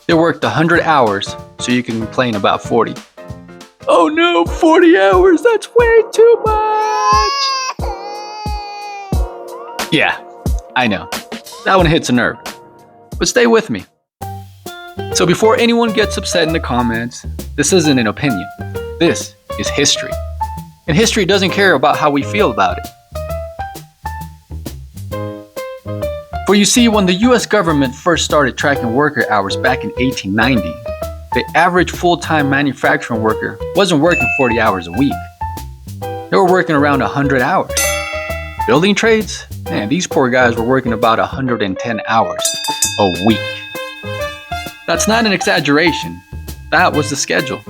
They worked 100 hours, so you can complain about 40. Oh no, 40 hours, that's way too much! Yeah, I know. That one hits a nerve. But stay with me. So before anyone gets upset in the comments, this isn't an opinion. This is history. And history doesn't care about how we feel about it. For you see, when the US government first started tracking worker hours back in 1890, the average full-time manufacturing worker wasn't working 40 hours a week. They were working around 100 hours. Building trades? Man, these poor guys were working about 110 hours a week. That's not an exaggeration. That was the schedule.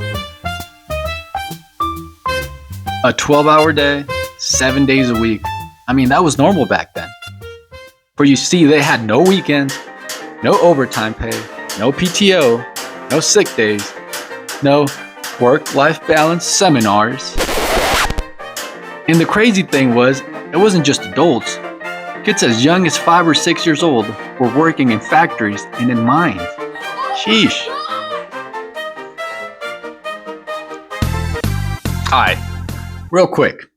A 12-hour day, 7 days a week. I mean, that was normal back then. For you see, they had no weekends, no overtime pay, no PTO, no sick days, no work-life balance seminars. And the crazy thing was, it wasn't just adults. Kids as young as 5 or 6 years old were working in factories and in mines. Sheesh. Alright, real quick.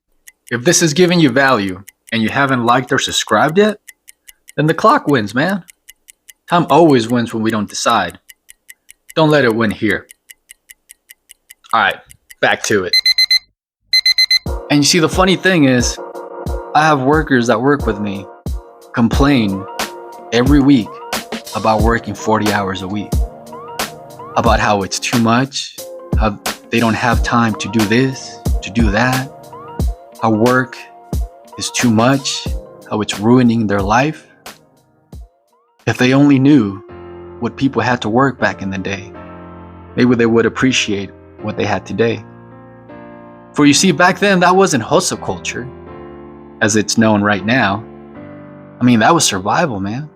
If this is giving you value and you haven't liked or subscribed yet, then the clock wins, man. Time always wins when we don't decide. Don't let it win here. Alright, back to it. And you see, the funny thing is, I have workers that work with me complain every week about working 40 hours a week. About how it's too much, how they don't have time to do this, to do that, how work is too much, how it's ruining their life. If they only knew what people had to work back in the day, maybe they would appreciate what they had today. For you see, back then, that wasn't hustle culture, as it's known right now. I mean, that was survival, man.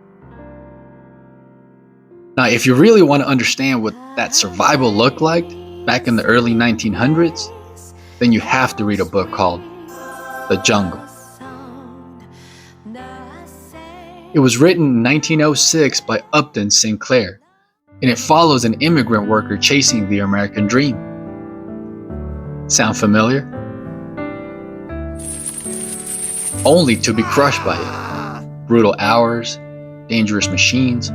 Now, if you really want to understand what that survival looked like back in the early 1900s, then you have to read a book called The Jungle. It was written in 1906 by Upton Sinclair, and it follows an immigrant worker chasing the American dream. Sound familiar? Only to be crushed by it. Brutal hours, dangerous machines,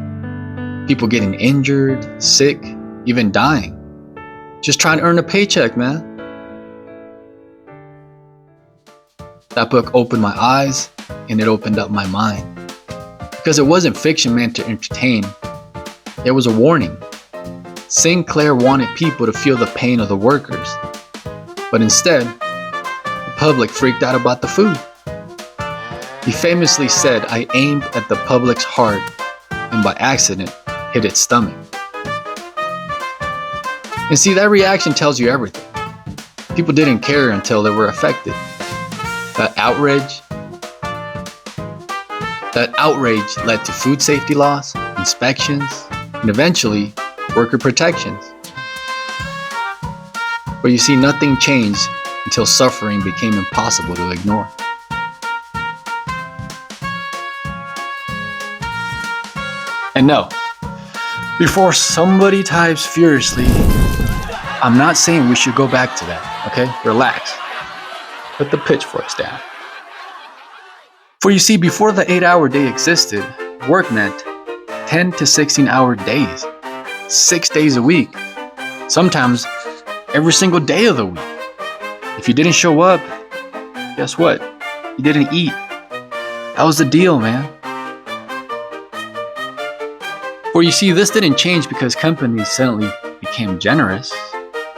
people getting injured, sick, even dying. Just trying to earn a paycheck, man. That book opened my eyes, and it opened up my mind. Because it wasn't fiction meant to entertain. It was a warning. Sinclair wanted people to feel the pain of the workers. But instead, the public freaked out about the food. He famously said, "I aimed at the public's heart and by accident hit its stomach." And see, that reaction tells you everything. People didn't care until they were affected. That outrage led to food safety laws, inspections, and eventually worker protections. But you see, nothing changed until suffering became impossible to ignore. And no, before somebody types furiously, I'm not saying we should go back to that, okay? Relax. Put the pitchforks down. For you see, before the 8-hour day existed, work meant 10 to 16-hour days, 6 days a week, sometimes every single day of the week. If you didn't show up, guess what? You didn't eat. That was the deal, man. For you see, this didn't change because companies suddenly became generous,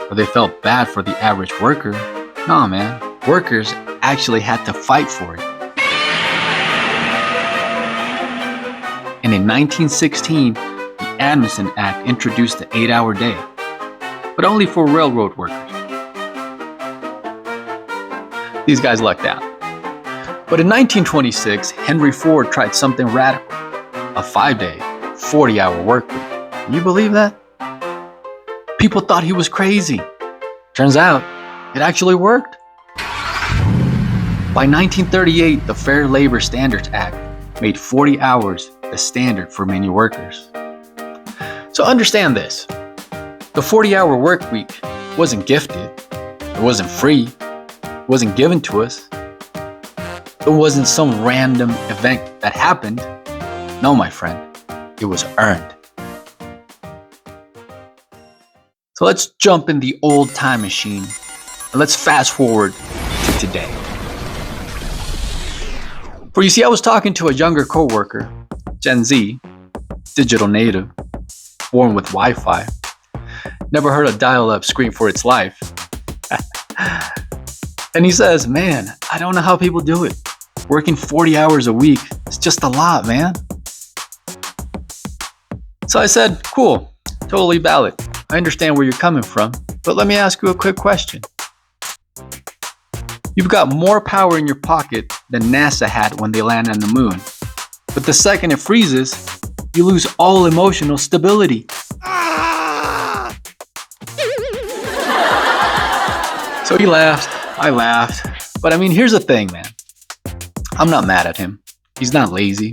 or they felt bad for the average worker. No, man. Workers actually had to fight for it. And in 1916, the Amnesty Act introduced the 8-hour day, but only for railroad workers. These guys lucked out. But in 1926, Henry Ford tried something radical, a 5-day, 40-hour work week. Can you believe that? People thought he was crazy. Turns out, it actually worked. By 1938, the Fair Labor Standards Act made 40 hours the standard for many workers. So understand this. The 40-hour work week wasn't gifted. It wasn't free. It wasn't given to us. It wasn't some random event that happened. No, my friend, it was earned. So let's jump in the old time machine and let's fast forward to today. For you see, I was talking to a younger coworker, Gen Z, digital native, born with Wi-Fi, never heard a dial-up scream for its life. And he says, man, I don't know how people do it. Working 40 hours a week is just a lot, man. So I said, cool, totally valid. I understand where you're coming from, but let me ask you a quick question. You've got more power in your pocket than NASA had when they landed on the moon. But the second it freezes, you lose all emotional stability. So he laughed, I laughed. But I mean, here's the thing, man. I'm not mad at him. He's not lazy.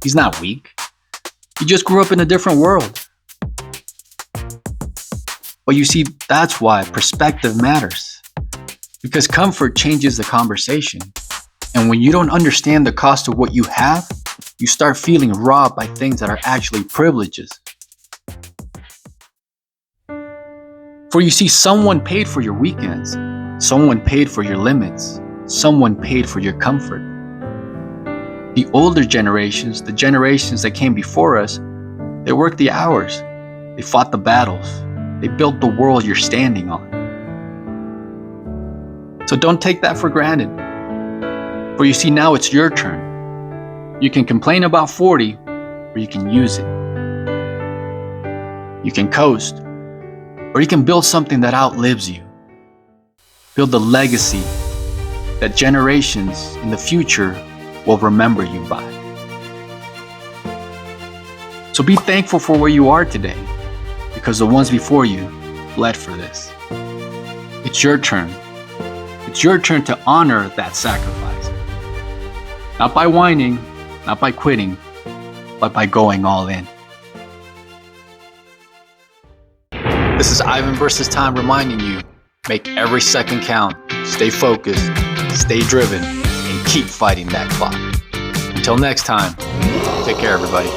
He's not weak. He just grew up in a different world. But you see, that's why perspective matters. Because comfort changes the conversation. And when you don't understand the cost of what you have, you start feeling robbed by things that are actually privileges. For you see, someone paid for your weekends. Someone paid for your limits. Someone paid for your comfort. The older generations, the generations that came before us, they worked the hours. They fought the battles. They built the world you're standing on. So don't take that for granted. For you see, now it's your turn. You can complain about 40, or you can use it. You can coast, or you can build something that outlives you. Build a legacy that generations in the future will remember you by. So be thankful for where you are today, because the ones before you bled for this. It's your turn. It's your turn to honor that sacrifice. Not by whining, not by quitting, but by going all in. This is Ivan versus Time reminding you, make every second count, stay focused, stay driven, and keep fighting that clock. Until next time, take care, everybody.